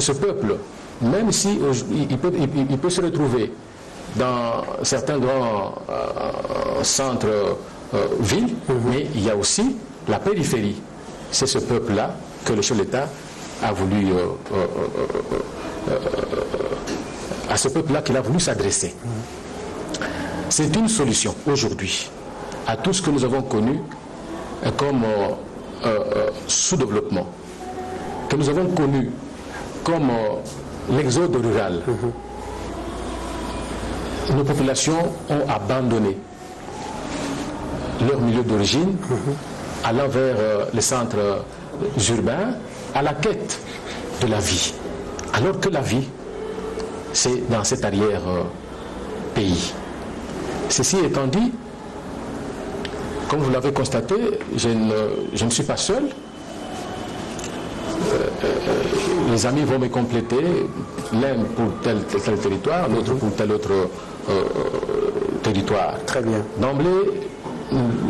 c'est ce peuple, même si il peut se retrouver dans certains grands centres-villes, mais il y a aussi la périphérie. C'est ce peuple-là que le chef de l'État a voulu, à ce peuple-là qu'il a voulu s'adresser. C'est une solution aujourd'hui à tout ce que nous avons connu comme sous-développement, que nous avons connu comme l'exode rural. Nos populations ont abandonné leur milieu d'origine, allant vers les centres urbains, à la quête de la vie. Alors que la vie, c'est dans cet arrière-pays. Ceci étant dit, comme vous l'avez constaté, je ne suis pas seul. Les amis vont me compléter, l'un pour tel territoire, l'autre pour tel autre territoire. Très bien. D'emblée,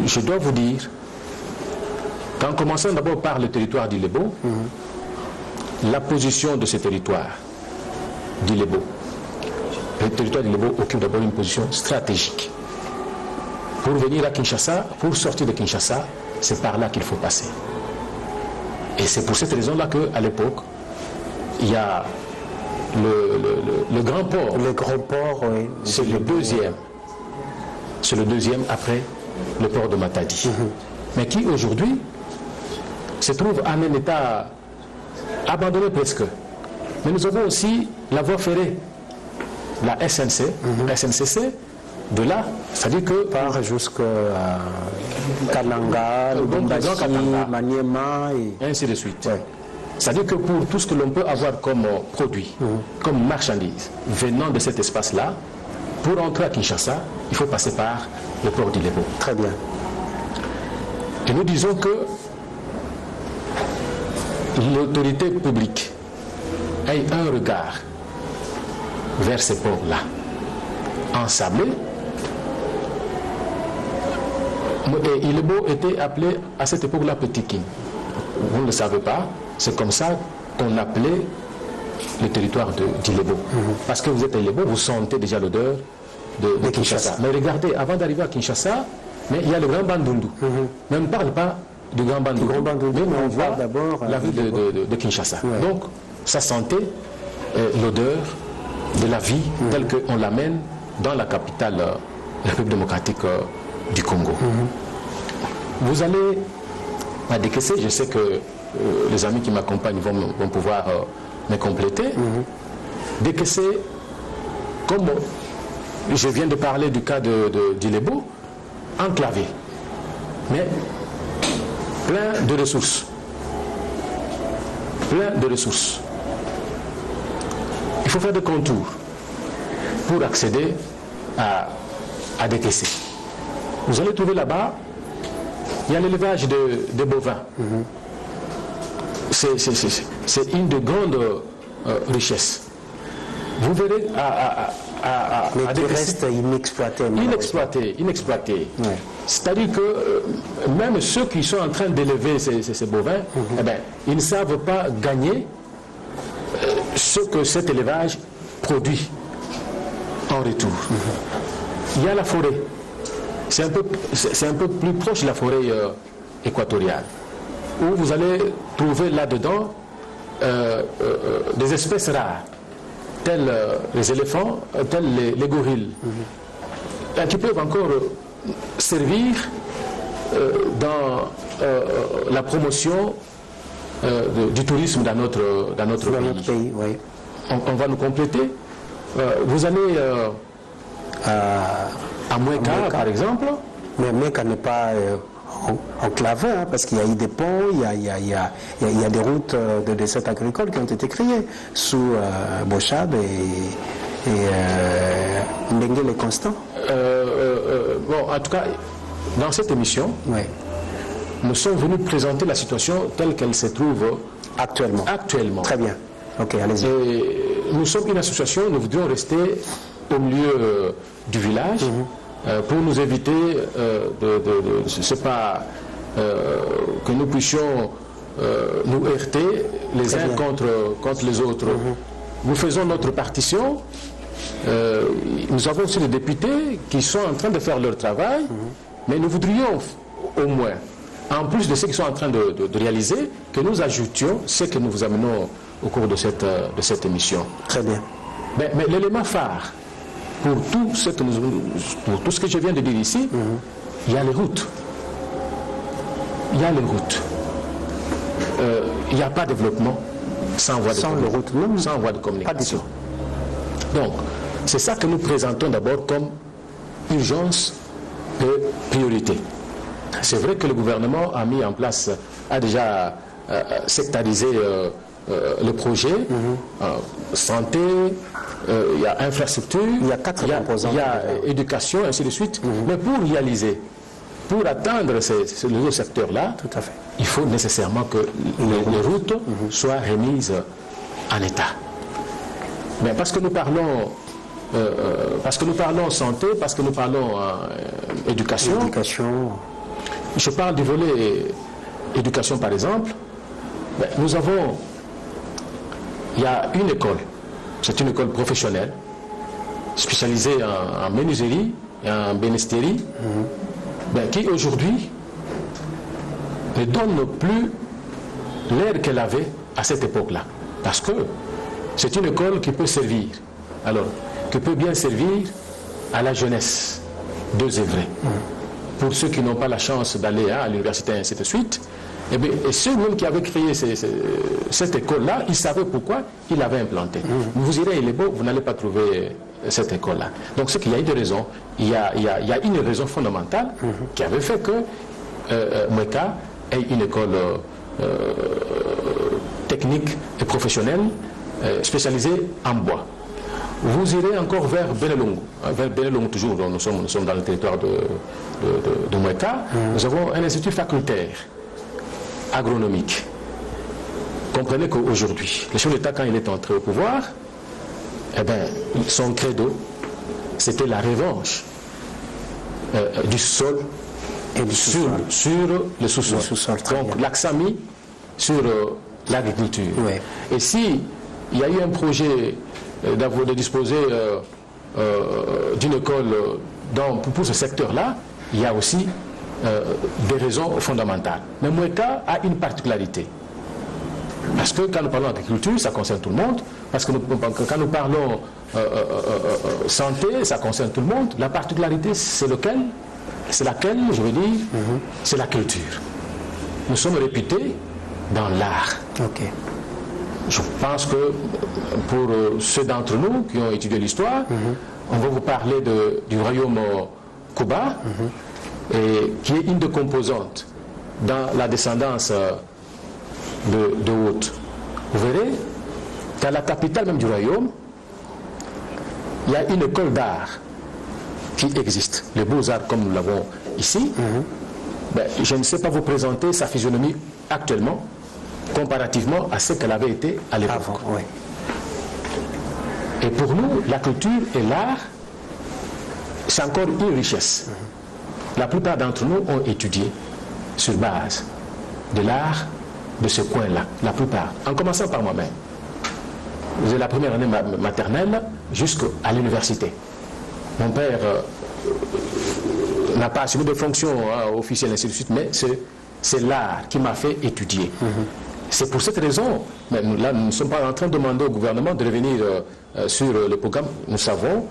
je dois vous dire qu'en commençant d'abord par le territoire d'Ilebo, la position de ce territoire d'Ilebo, le territoire d'Ilebo occupe d'abord une position stratégique. Pour venir à Kinshasa, pour sortir de Kinshasa, c'est par là qu'il faut passer. Et c'est pour cette raison-là qu'à l'époque, il y a le grand port. Le grand port, oui. C'est le deuxième. C'est le deuxième après le port de Matadi. Mais qui aujourd'hui se trouve en un état abandonné presque. Mais nous avons aussi la voie ferrée, la SNC, SNCC, de là, c'est-à-dire que part jusqu'à Kananga, Lubumbashi, Maniema et ainsi de suite. Ouais. C'est-à-dire que pour tout ce que l'on peut avoir comme produit, comme marchandise, venant de cet espace-là, pour entrer à Kinshasa, il faut passer par le port d'Ilebo. Très bien. Et nous disons que l'autorité publique ait un regard vers ces ports-là, ensablés. Et Ilebo était appelé à cette époque-là Petit King. Vous ne le savez pas, c'est comme ça qu'on appelait le territoire d'Ilebo. Parce que vous êtes à Ilebo, vous sentez déjà l'odeur de Kinshasa. Mais regardez, avant d'arriver à Kinshasa, mais il y a le Grand Bandundu. Mais on ne parle pas du Grand Bandundu, mais on voit d'abord la ville de Kinshasa. Ouais. Donc, ça sentait l'odeur de la vie telle qu'on l'amène dans la capitale de la République démocratique du Congo. Vous allez à Dekese, je sais que les amis qui m'accompagnent vont pouvoir me compléter. Dekese, comme je viens de parler du cas d'Ilebo, enclavé, mais plein de ressources. Plein de ressources. Il faut faire des contours pour accéder à Dekese. Vous allez trouver là-bas, il y a l'élevage de bovins. C'est une de grandes richesses. Vous verrez mais qui reste inexploité. Inexploité. Ouais. C'est-à-dire que même ceux qui sont en train d'élever ces bovins, eh bien, ils ne savent pas gagner ce que cet élevage produit en retour. Il y a la forêt. C'est un peu plus proche de la forêt équatoriale, où vous allez trouver là-dedans des espèces rares, tels les éléphants, tels les gorilles, qui peuvent encore servir dans la promotion du tourisme dans notre pays. Oui. On va nous compléter. Vous allez à Mweka, par exemple. Mais Mweka n'est pas enclavé, hein, parce qu'il y a eu des ponts, il y a des routes de dessert agricole qui ont été créées sous Bochab et Ndengele Constant. Bon, en tout cas, dans cette émission, nous sommes venus présenter la situation telle qu'elle se trouve actuellement. Très bien. Ok, allez-y. Nous sommes une association, nous voudrions rester au milieu du village pour nous éviter c'est pas que nous puissions nous heurter les uns contre les autres. Nous faisons notre partition. Nous avons aussi des députés qui sont en train de faire leur travail, mais nous voudrions au moins, en plus de ce qu'ils sont en train de réaliser, que nous ajoutions ce que nous vous amenons au cours de cette émission. Très bien. Mais l'élément phare, pour tout ce que je viens de dire ici, il y a les routes. Il y a les routes. Il n'y a pas de développement sans voie de communication. Donc, c'est ça que nous présentons d'abord comme urgence et priorité. C'est vrai que le gouvernement a déjà sectarisé le projet, santé, il y a infrastructure, il y a 4 composants, il y a éducation, ainsi de suite. Mais pour réaliser, pour atteindre ce nouveau secteur-là, il faut nécessairement que les routes soient remises en état. Mais parce que nous parlons santé, parce que nous parlons éducation. Je parle du volet éducation par exemple. Il y a une école, c'est une école professionnelle, spécialisée en menuiserie et en bénisterie, qui aujourd'hui ne donne plus l'air qu'elle avait à cette époque-là. Parce que c'est une école qui peut servir, qui peut bien servir à la jeunesse d'Œuvré. Pour ceux qui n'ont pas la chance d'aller à l'université et ainsi de suite, et ceux même qui avaient créé cette école-là, ils savaient pourquoi ils l'avaient implantée. Vous irez à Ilebo, vous n'allez pas trouver cette école-là. Donc c'est qu'il y a eu des raisons. Il y a une raison fondamentale qui avait fait que Mweka ait une école technique et professionnelle spécialisée en bois. Vous irez encore vers Benelongo toujours, nous sommes dans le territoire de Mweka. Nous avons un institut facultaire agronomique. Comprenez qu'aujourd'hui, le chef d'État, quand il est entré au pouvoir, son credo, c'était la revanche du sol et sur le sous-sol. Donc l'accent mis sur l'agriculture. Et si il y a eu un projet de disposer d'une école pour ce secteur-là, il y a aussi des raisons fondamentales. Mais Mweka a une particularité. Parce que quand nous parlons d'agriculture, ça concerne tout le monde. Parce que quand nous parlons santé, ça concerne tout le monde. La particularité, c'est laquelle, je veux dire, c'est la culture. Nous sommes réputés dans l'art. Je pense que pour ceux d'entre nous qui ont étudié l'histoire, on va vous parler du royaume Kuba, et qui est une des composantes dans la descendance de Haute. Vous verrez qu'à la capitale même du royaume, il y a une école d'art qui existe, les beaux-arts comme nous l'avons ici. Je ne sais pas vous présenter sa physionomie actuellement, comparativement à ce qu'elle avait été à l'époque. Et pour nous, la culture et l'art, c'est encore une richesse. La plupart d'entre nous ont étudié sur base de l'art de ce coin-là, la plupart, en commençant par moi-même. J'ai la première année maternelle jusqu'à l'université. Mon père n'a pas assumé de fonction officielle, ainsi de suite, mais c'est l'art qui m'a fait étudier. C'est pour cette raison, mais là nous ne sommes pas en train de demander au gouvernement de revenir sur le programme. Nous savons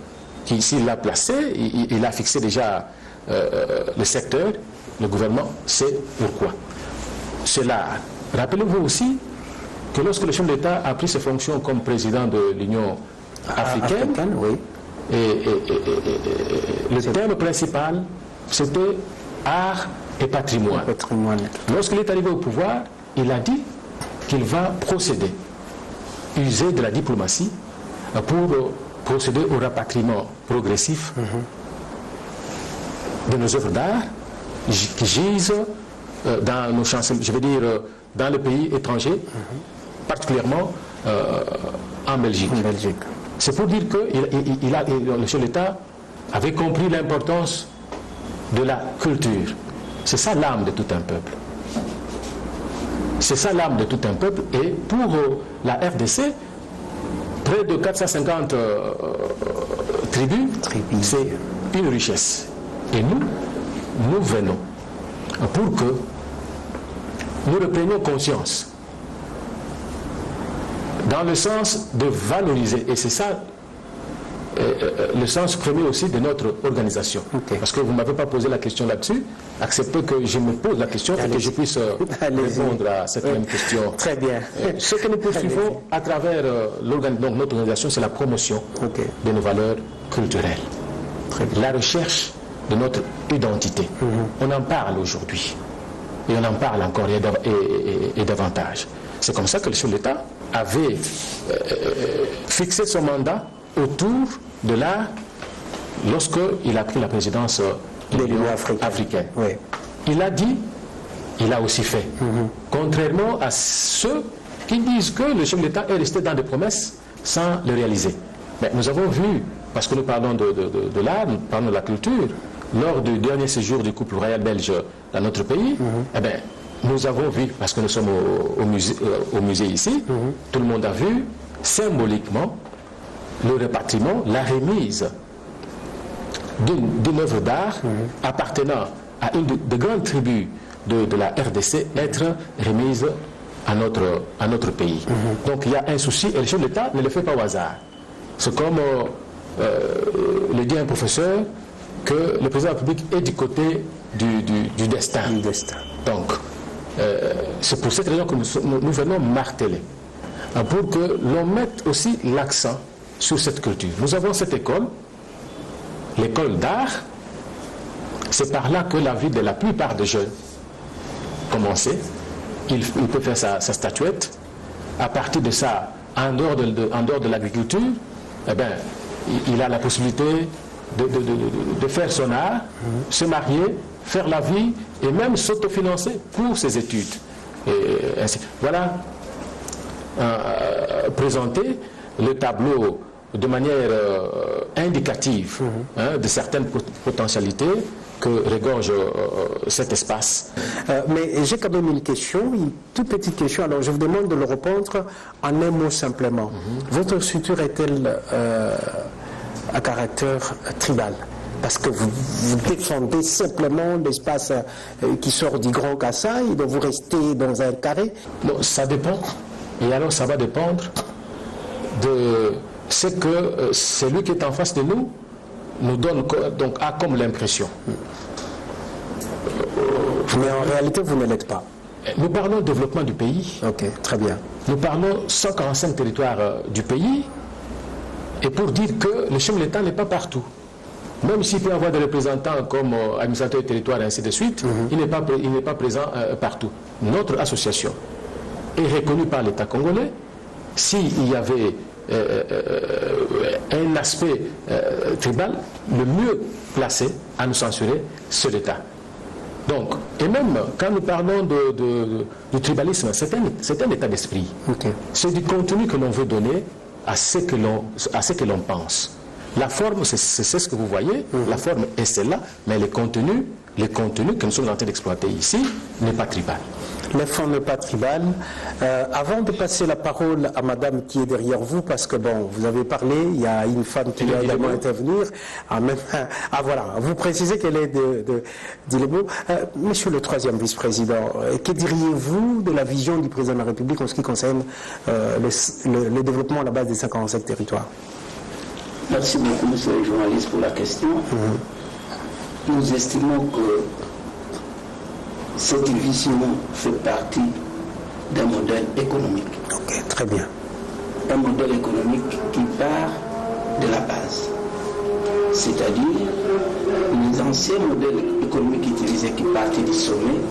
qu'ici il l'a placé, il a fixé déjà le secteur, le gouvernement sait pourquoi. C'est l'art. Rappelez-vous aussi que lorsque le chef d'État a pris ses fonctions comme président de l'Union africaine, et le thème principal, c'était art et patrimoine. Lorsqu'il est arrivé au pouvoir, il a dit qu'il va user de la diplomatie pour procéder au rapatriement progressif de nos œuvres d'art qui gisent dans nos chancelleries, je veux dire dans les pays étrangers, particulièrement en Belgique. C'est pour dire que le chef d'État avait compris l'importance de la culture. C'est ça l'âme de tout un peuple. C'est ça l'âme de tout un peuple. Et pour la RDC, près de 450 tribus, c'est une richesse. Et nous venons pour que nous reprenions conscience dans le sens de valoriser. Et c'est ça le sens premier aussi de notre organisation. Parce que vous ne m'avez pas posé la question là-dessus. Acceptez que je me pose la question et que je puisse répondre à cette même question. Très bien. Ce que nous poursuivons à travers notre organisation, c'est la promotion de nos valeurs culturelles. La recherche de notre identité. On en parle aujourd'hui. Et on en parle encore et davantage. C'est comme ça que le chef de l'État avait fixé son mandat autour de l'art lorsqu'il a pris la présidence de l'Union africaine. Oui. Il a dit, il a aussi fait. Contrairement à ceux qui disent que le chef de l'État est resté dans des promesses sans le réaliser. Mais nous avons vu, parce que nous parlons de l'art, nous parlons de la culture, lors du dernier séjour du couple royal belge dans notre pays, eh bien, nous avons vu, parce que nous sommes au musée ici, tout le monde a vu symboliquement le répatriement, la remise d'une œuvre d'art appartenant à une de grandes tribus de la RDC être remise à notre pays. Donc il y a un souci et le chef de l'État ne le fait pas au hasard. C'est comme le dit un professeur que le président de la République est du côté du destin. Donc c'est pour cette raison que nous venons marteler pour que l'on mette aussi l'accent sur cette culture. Nous avons cette école, l'école d'art. C'est par là que la vie de la plupart des jeunes commençait. Il peut faire sa statuette. À partir de ça, en dehors de l'agriculture, eh bien, il a la possibilité de faire son art, se marier, faire la vie et même s'autofinancer pour ses études. Et ainsi. Voilà présenter le tableau de manière indicative de certaines potentialités que regorge cet espace. Mais j'ai quand même une question, une toute petite question. Alors je vous demande de le répondre en un mot simplement. Votre structure est-elle à caractère tribal? Parce que vous défendez simplement l'espace qui sort du Grand Kassai, donc vous restez dans un carré? Non, ça dépend. Et alors ça va dépendre de ce que celui qui est en face de nous donne donc a comme l'impression. Mais en réalité, vous ne l'êtes pas. Nous parlons développement du pays. Ok, très bien. Nous parlons 145 territoires du pays. Et pour dire que le chef de l'État n'est pas partout. Même s'il peut y avoir des représentants comme administrateur du territoire et ainsi de suite, il n'est pas présent partout. Notre association est reconnue par l'État congolais. S'il y avait un aspect tribal, le mieux placé à nous censurer, c'est l'État. Donc, et même quand nous parlons du tribalisme, c'est un état d'esprit. C'est du contenu que l'on veut donner à ce que l'on pense. La forme, c'est ce que vous voyez, la forme est celle-là, mais le contenu que nous sommes en train d'exploiter ici n'est pas tribal. La forme n'est pas tribale. Avant de passer la parole à madame qui est derrière vous, parce que bon, vous avez parlé, il y a une femme qui va également intervenir. Voilà, vous précisez qu'elle est d'Ilebo. Monsieur le troisième vice-président, que diriez-vous de la vision du président de la République en ce qui concerne le développement à la base des 57 territoires? Merci beaucoup, monsieur le journaliste, pour la question. Nous estimons que cette vision fait partie d'un modèle économique. Ok, très bien. Un modèle économique qui part de la base. C'est-à-dire, les anciens modèles économiques utilisés qui partaient du sommet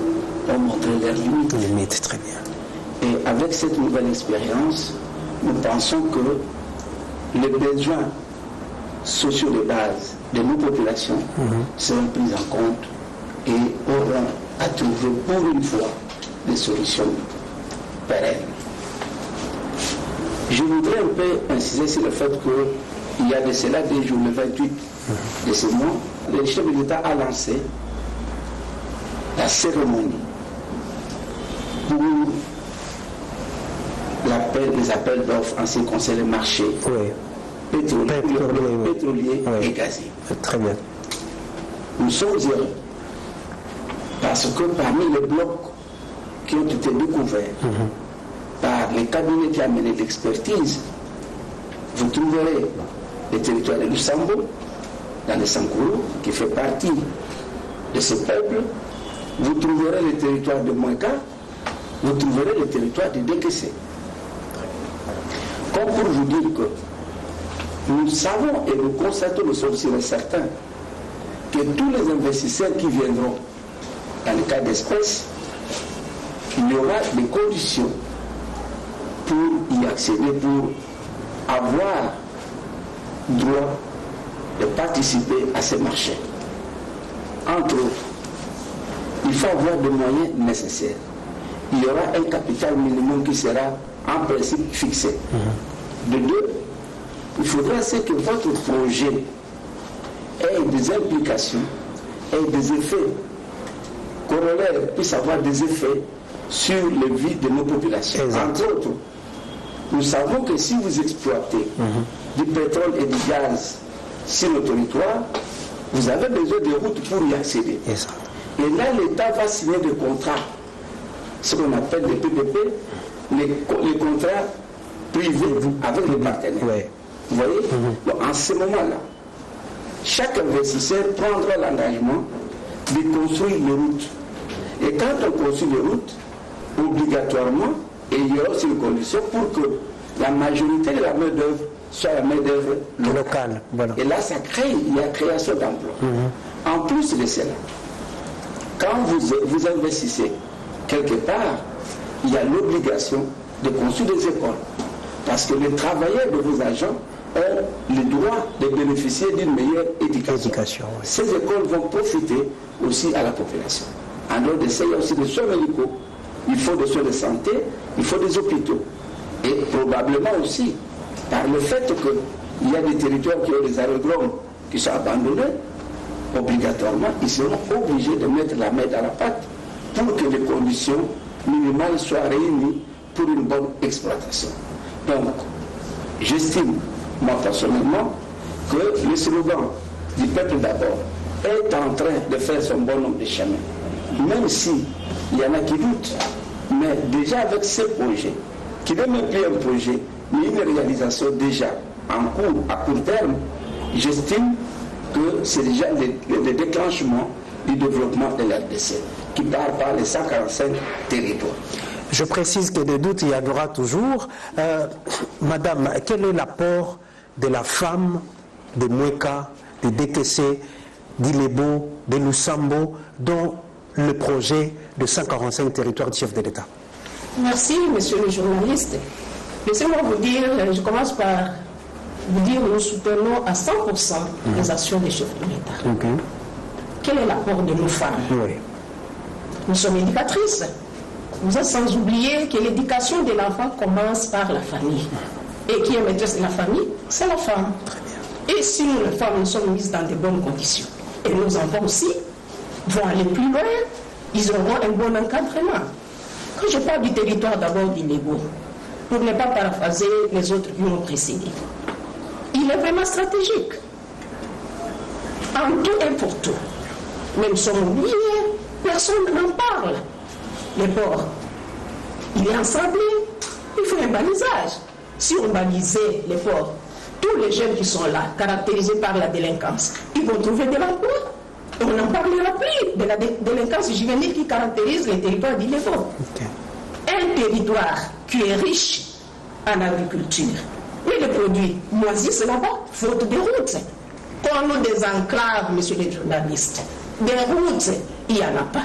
ont montré leurs limites. Limites, très bien. Et avec cette nouvelle expérience, nous pensons que les besoins sociaux de base de nos populations seront pris en compte et auront à trouver pour une fois des solutions pérennes. Je voudrais un peu insister sur le fait qu'il y a de cela des jours, le 28 de ce mois, le chef de l'État a lancé la cérémonie pour les appels d'offres en ce qui concerne les marchés pétroliers et gaziers. Très bien. Nous sommes heureux parce que parmi les blocs qui ont été découverts par les cabinets qui ont mené l'expertise, vous trouverez le territoire de Lusambo, dans le Sankourou, qui fait partie de ce peuple. Vous trouverez le territoire de Moueka, vous trouverez le territoire de Dekese. Comme pour vous dire que nous savons et nous constatons, nous sommes certains, que tous les investisseurs qui viendront dans le cas d'espèces, il y aura des conditions pour y accéder, pour avoir droit de participer à ces marchés. Entre autres, il faut avoir des moyens nécessaires. Il y aura un capital minimum qui sera en principe fixé. De deux, il faudra que votre projet ait des implications et des effets corollaires, puisse avoir des effets sur les vies de nos populations. Entre autres, nous savons que si vous exploitez du pétrole et du gaz sur le territoire, vous avez besoin de routes pour y accéder. Et là, l'État va signer des contrats, ce qu'on appelle des PPP, les contrats privés avec les partenaires. Vous voyez? Donc, en ce moment-là, chaque investisseur prendra l'engagement de construire les routes. Et quand on construit les routes, obligatoirement, et il y aura aussi une condition pour que la majorité de la main-d'œuvre soit la main-d'œuvre locale. Voilà. Et là, ça crée la création d'emplois. En plus de cela, quand vous investissez quelque part, il y a l'obligation de construire des écoles. Parce que les travailleurs de vos agents ont le droit de bénéficier d'une meilleure éducation. Ces écoles vont profiter aussi à la population. En dehors de ça, il y a aussi des soins médicaux. Il faut des soins de santé, il faut des hôpitaux. Et probablement aussi, par le fait qu'il y a des territoires qui ont des aérodromes qui sont abandonnés, obligatoirement, ils seront obligés de mettre la main dans la pâte pour que les conditions minimales soient réunies pour une bonne exploitation. Donc, j'estime, moi personnellement, que le slogan du peuple d'abord est en train de faire son bon nombre de chemins. Même s'il y en a qui doutent, mais déjà avec ce projet, qui n'est même plus un projet, mais une réalisation déjà en cours, à court terme, j'estime que c'est déjà le déclenchement du développement de l'RDC, qui part par les 145 territoires. Je précise que des doutes, il y en aura toujours. Madame, quel est l'apport de la femme de Moueka, de Dekese, d'Ilebo, de Lusambo, dans le projet de 145 territoires du chef de l'État? Merci, monsieur le journaliste. Laissez-moi vous dire, je commence par vous dire que nous soutenons à 100% les actions des chefs de l'État. Quel est l'apport de nos femmes? Nous sommes éducatrices. Vous êtes sans oublier que l'éducation de l'enfant commence par la famille. Et qui est maîtresse de la famille? C'est la femme. Et si nous, les femmes, nous sommes mises dans de bonnes conditions, et nos enfants aussi vont aller plus loin, ils auront un bon encadrement. Quand je parle du territoire d'abord d'Ilebo, pour ne pas paraphraser les autres qui m'ont précédé, il est vraiment stratégique. En tout et pour tout. Mais nous sommes oubliés, personne n'en parle. Les ports, il est ensablé, il faut un balisage. Si on balisait les ports, tous les jeunes qui sont là, caractérisés par la délinquance, ils vont trouver de l'emploi. Et on n'en parlera plus de la délinquance juvénile qui caractérise les territoires d'Ilebo. Un territoire qui est riche en agriculture, mais les produits moisissent là-bas, faute de routes. Comme des enclaves, monsieur le journaliste, des routes, il n'y en a pas.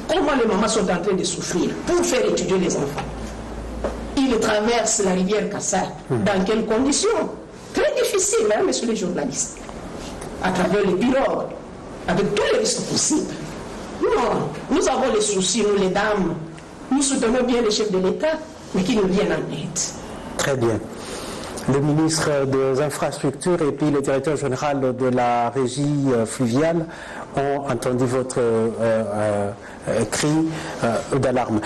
Comment les mamans sont en train de souffrir pour faire étudier les enfants? Ils traversent la rivière Kassai. Dans quelles conditions? Très difficiles, hein, monsieur le journaliste. À travers les pirogues, avec tous les risques possibles. Non, nous avons les soucis, nous les dames. Nous soutenons bien les chefs de l'État, mais qui nous viennent en aide. Très bien. Le ministre des Infrastructures et puis le directeur général de la régie fluviale ont entendu votre cri d'alarme.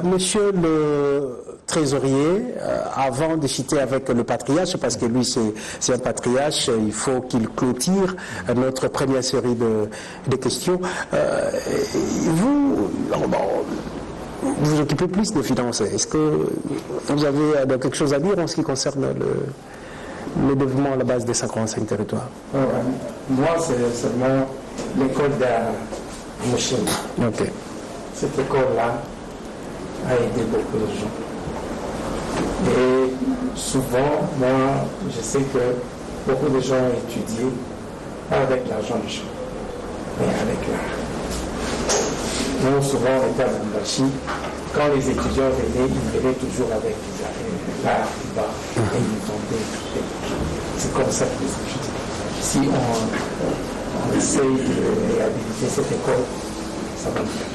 Monsieur le trésorier, avant de chuter avec le patriarche, parce que lui c'est un patriarche, il faut qu'il clôture notre première série de questions. Vous occupez plus de finances. Est-ce que vous avez quelque chose à dire en ce qui concerne le développement à la base des 55 territoires? Moi, c'est seulement l'école d'art Mouchine. Ok. Cette école-là a aidé beaucoup de gens. Et souvent, moi, je sais que beaucoup de gens ont étudié, pas avec l'argent du champ, mais avec l'art. Nous, souvent, on était à l'Ambachi, quand les étudiants venaient, ils venaient toujours avec l'art du bas et ils vendaient. C'est comme ça que si on essaye de réhabiliter cette école, ça va nous faire.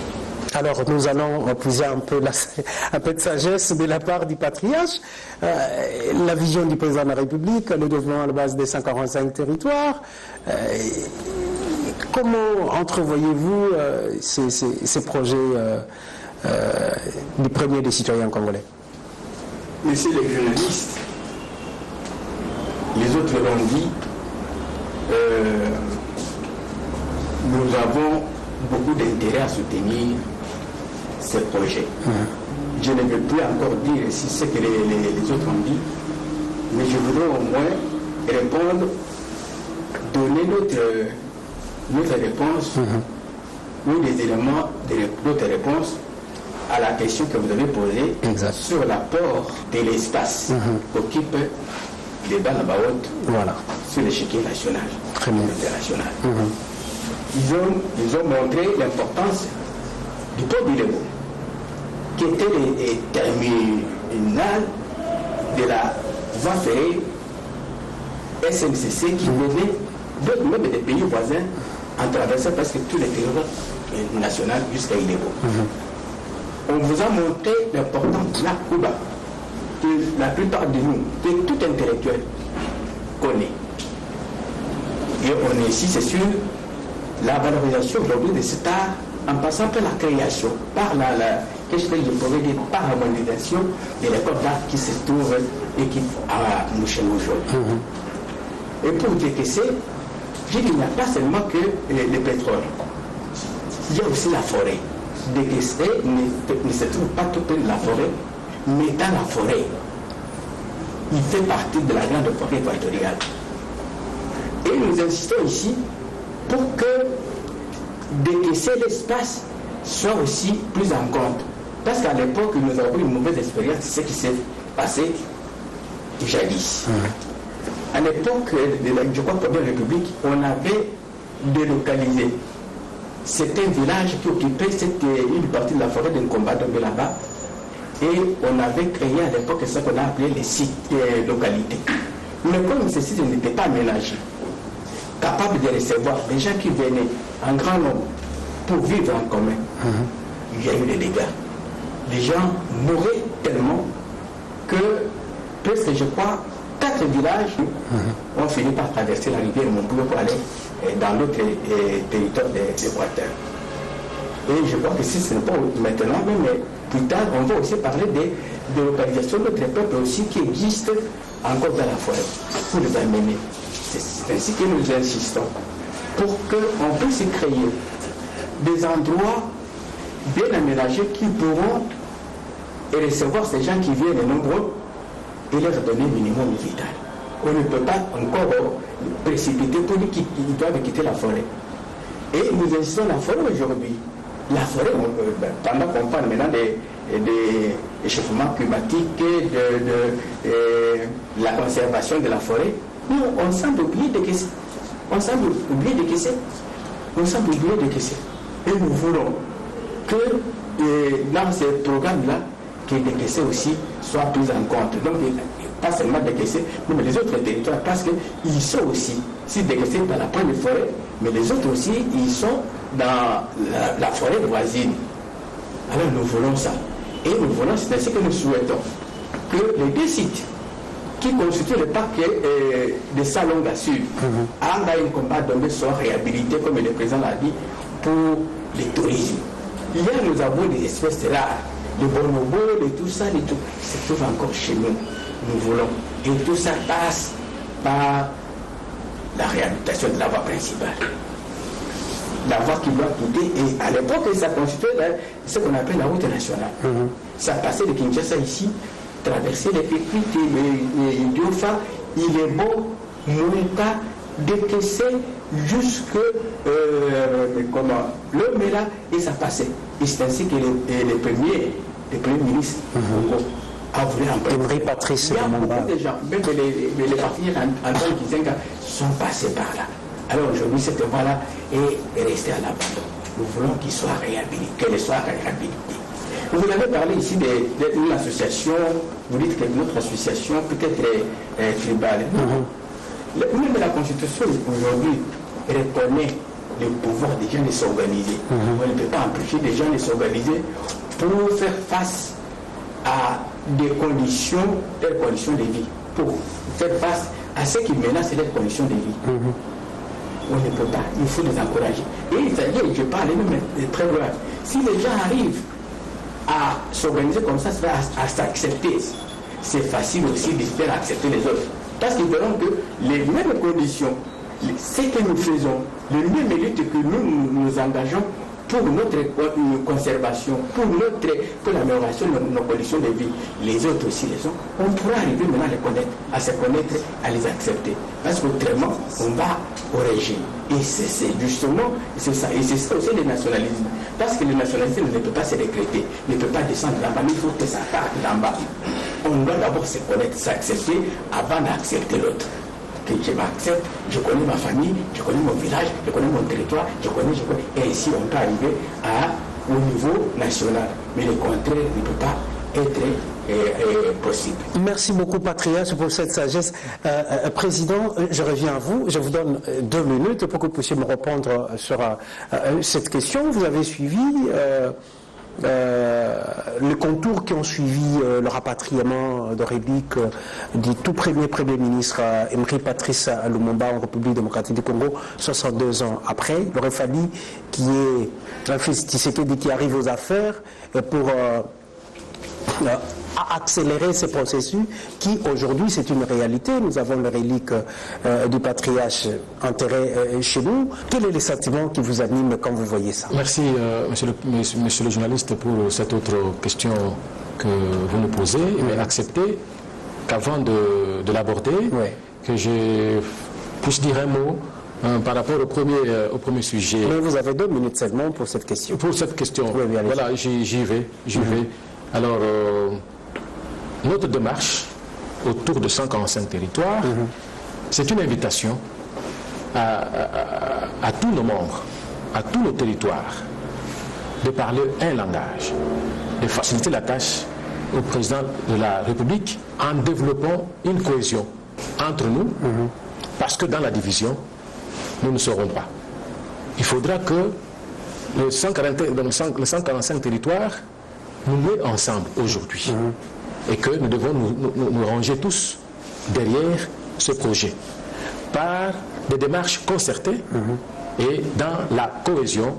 Alors, nous allons puiser un peu de sagesse de la part du patriarche. La vision du président de la République, le développement à la base des 145 territoires. Comment entrevoyez-vous ces projets du premier des citoyens congolais? Messieurs les journalistes, les autres l'ont dit, nous avons beaucoup d'intérêt à soutenir ces projets. Je ne veux plus encore dire si ce que les autres ont dit, mais je voudrais au moins répondre, donner notre réponse ou des éléments d'autres réponses à la question que vous avez posée sur l'apport de l'espace qu'occupe les Banabaotes sur l'échiquier national et international. Ils ont montré l'importance du port du Lébo, qui était le terminal de la voie ferrée SNCC qui venait d'autres même des pays voisins en traversant presque tous les territoires nationaux jusqu'à Ilebo. On vous a montré l'importance de la Cuba, que la plupart de nous, que tout intellectuel connaît. Et on est ici, c'est sûr, la valorisation aujourd'hui de cet art en passant par la création, par qu'est-ce que je pourrais dire, par l'harmonisation de l'école d'art qui se trouve et qui a chez nous aujourd'hui. Et pour décaisser, je dis qu'il n'y a pas seulement que le pétrole. Il y a aussi la forêt. Décaisser ne se trouve pas tout près de la forêt, mais dans la forêt. Il fait partie de la grande forêt équatoriale. Et nous insistons ici pour que décaisser l'espace soit aussi plus en compte. Parce qu'à l'époque, nous avons eu une mauvaise expérience de ce qui s'est passé jadis. À l'époque, je crois que de la République, on avait délocalisé. C'était un village qui occupait une partie de la forêt d'un combat de là-bas. Et on avait créé à l'époque ce qu'on a appelé les sites, les localités. Mais comme ces sites n'étaient pas aménagés, capables de recevoir des gens qui venaient en grand nombre pour vivre en commun, il y a eu des dégâts. Les gens mouraient tellement que presque, je crois, 4 villages ont fini par traverser la rivière Montpellier pour aller dans l'autre territoire d'Équateur. Et je crois que si ce n'est pas maintenant, mais plus tard, on va aussi parler des localisations d'autres peuples aussi qui existent encore dans la forêt, pour les amener. C'est ainsi que nous insistons, pour qu'on puisse créer des endroits bien aménagés qui pourront recevoir ces gens qui viennent nombreux et leur donner le minimum vital. On ne peut pas encore précipiter pour dire qu'ils doivent quitter la forêt. Et nous insistons la forêt aujourd'hui. La forêt, pendant qu'on parle maintenant des échauffements climatiques, de la conservation de la forêt, nous, on semble oublier de caisser. On semble oublier de caisser. Et nous voulons que dans ces programmes-là, que les décaissés aussi soient plus en compte. Donc, pas seulement décaissés, mais les autres territoires, parce qu'ils sont aussi, si décaissés dans la première forêt, mais les autres aussi, ils sont dans la forêt voisine. Alors nous voulons ça. Et nous voulons, c'est ainsi que nous souhaitons que les deux sites qui constituent le parc de Salonga Sud, Anga et Combat Dombe soient réhabilités, comme le président l'a dit, pour le tourisme. Hier, nous avons des espèces rares de bonobos, de tout ça, se trouve encore chez nous. Nous voulons. Et tout ça passe par la réhabilitation de la voie principale. La voie qui doit quitter, et à l'époque, ça constituait ce qu'on appelle la route nationale. Ça passait de Kinshasa ici, traverser les Pépites, les Diofa, il est beau, Moueta, décaissé jusque le Mela, et ça passait. Et c'est ainsi que les premiers ministres voulu emprunter. Emery Patrice Il y a beaucoup de gens, même les partenaires Antoine Kizenga sont passés par là. Alors aujourd'hui, cette voie-là est restée à l'abandon. Nous voulons qu'il soit réhabilité, qu'elle soit réhabilitée. Vous avez parlé ici d'une association, vous dites que notre association peut-être est tribale. Même la Constitution aujourd'hui reconnaît le pouvoir des gens de s'organiser. On ne peut pas empêcher des gens de s'organiser pour faire face à des conditions, telles conditions de vie, pour faire face à ce qui menace les conditions de vie. On ne peut pas, il faut les encourager. Et ça y est, je parle même très loin. Si les gens arrivent à s'organiser comme ça, à s'accepter, c'est facile aussi de faire accepter les autres. Parce qu'ils verront que les mêmes conditions, ce que nous faisons, les mêmes luttes que nous engageons pour notre conservation, pour l'amélioration de nos conditions de vie, les autres aussi les ont, on pourra arriver maintenant à les connaître, à se connaître, à les accepter. Parce qu'autrement, on va au régime. Et c'est justement, c'est ça. Et c'est ça aussi le nationalisme. Parce que le nationalisme ne peut pas se décréter, ne peut pas descendre là-bas, mais il faut que ça parte d'en bas. On doit d'abord se connaître, s'accepter avant d'accepter l'autre. Que je m'accepte, je connais ma famille, je connais mon village, je connais mon territoire, je connais. Et ici, on peut arriver au niveau national. Mais le contraire ne peut pas être possible. Merci beaucoup, Patrice, pour cette sagesse. Président, je reviens à vous. Je vous donne 2 minutes pour que vous puissiez me répondre sur cette question. Vous avez suivi les contours qui ont suivi le rapatriement de reliques du tout premier ministre Emery Patrice Lumumba en République démocratique du Congo, 62 ans après. Il aurait fallu qu'il y ait un fils Tshisekedi qui arrive aux affaires pour accélérer ces processus qui aujourd'hui c'est une réalité. Nous avons les reliques du patriarche enterré chez nous. Quel est le sentiment qui vous anime quand vous voyez ça? Merci monsieur le journaliste pour cette autre question que vous nous posez. Mais acceptez qu'avant de l'aborder, que je puisse dire un mot par rapport au premier sujet. Mais vous avez 2 minutes seulement pour cette question. Pour cette question, oui, voilà, j'y vais. Alors, notre démarche autour de 145 territoires, c'est une invitation à tous nos membres, à tous nos territoires, de parler un langage, de faciliter la tâche au président de la République en développant une cohésion entre nous, parce que dans la division, nous ne serons pas. Il faudra que les 145 territoires nous mettent ensemble aujourd'hui et que nous devons nous ranger tous derrière ce projet par des démarches concertées et dans la cohésion